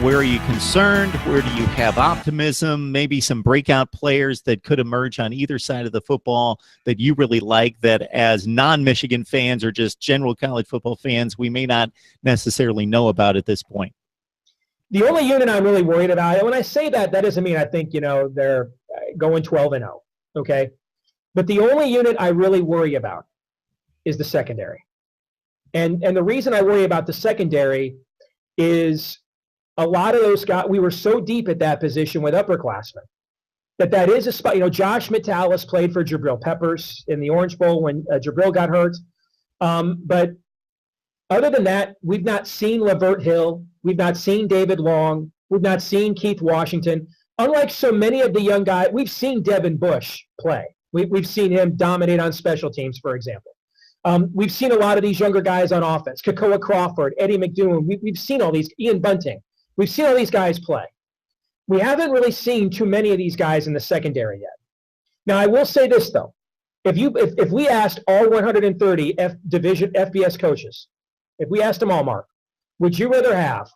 Where are you concerned? Where do you have optimism? Maybe some breakout players that could emerge on either side of the football that you really like, that as non-Michigan fans or just general college football fans, we may not necessarily know about at this point. The only unit I'm really worried about, and when I say that, that doesn't mean I think, they're going 12-0, okay? But the only unit I really worry about is the secondary. And the reason I worry about the secondary is a lot of those guys, we were so deep at that position with upperclassmen that is a spot. Josh Metellus played for Jabril Peppers in the Orange Bowl when Jabril got hurt. But other than that, we've not seen Lavert Hill. We've not seen David Long. We've not seen Keith Washington. Unlike so many of the young guys, we've seen Devin Bush play. We've seen him dominate on special teams, for example. We've seen a lot of these younger guys on offense, Kakoa Crawford, Eddie McDoon. We've seen all these, Ian Bunting. We've seen all these guys play. We haven't really seen too many of these guys in the secondary yet. Now, I will say this, though. If we asked all 130 Division FBS coaches, if we asked them all, Mark, would you rather have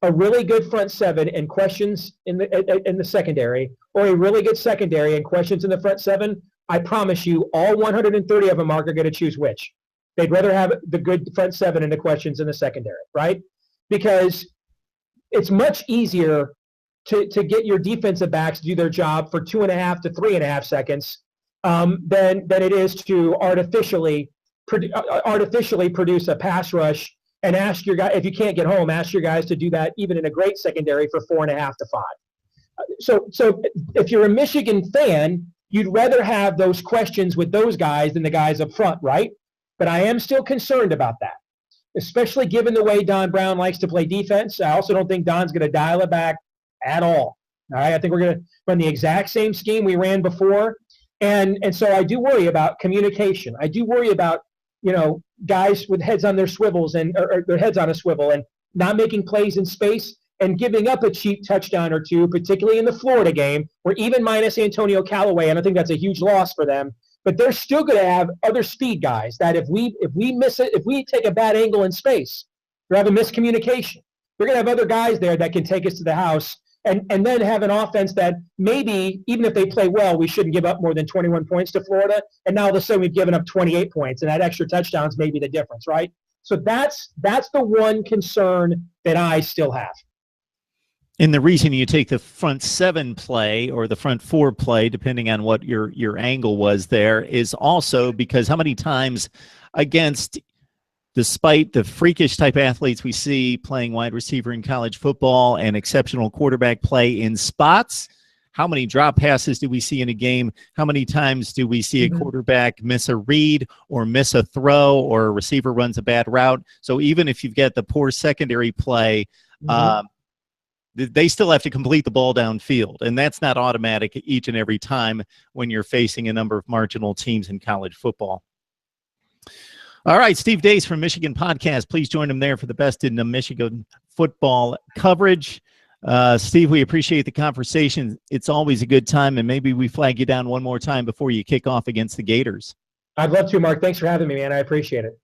a really good front seven and questions in the secondary, or a really good secondary and questions in the front seven? I promise you, all 130 of them, Mark, are going to choose which. They'd rather have the good front seven and the questions in the secondary, right? Because it's much easier to get your defensive backs to do their job for 2.5 to 3.5 seconds than it is to artificially produce a pass rush and ask your guy, if you can't get home, ask your guys to do that even in a great secondary for 4.5 to 5. So if you're a Michigan fan, you'd rather have those questions with those guys than the guys up front, right? But I am still concerned about that, especially given the way Don Brown likes to play defense. I also don't think Don's going to dial it back at all. All right, I think we're going to run the exact same scheme we ran before. And so I do worry about communication. I do worry about, guys with heads on their swivels or their heads on a swivel and not making plays in space and giving up a cheap touchdown or two, particularly in the Florida game, where even minus Antonio Callaway, and I think that's a huge loss for them, but they're still going to have other speed guys that if we miss it, if we take a bad angle in space, we're having miscommunication. We're going to have other guys there that can take us to the house and then have an offense that maybe, even if they play well, we shouldn't give up more than 21 points to Florida. And now all of a sudden we've given up 28 points, and that extra touchdown's maybe the difference, right? So that's the one concern that I still have. And the reason you take the front seven play or the front four play, depending on what your angle was there, is also because how many times despite the freakish type athletes we see playing wide receiver in college football and exceptional quarterback play in spots, how many drop passes do we see in a game? How many times do we see a quarterback miss a read or miss a throw or a receiver runs a bad route? So even if you've got the poor secondary play, they still have to complete the ball downfield, and that's not automatic each and every time when you're facing a number of marginal teams in college football. All right, Steve Deace from Michigan Podcast. Please join him there for the best in the Michigan football coverage. Steve, we appreciate the conversation. It's always a good time, and maybe we flag you down one more time before you kick off against the Gators. I'd love to, Mark. Thanks for having me, man. I appreciate it.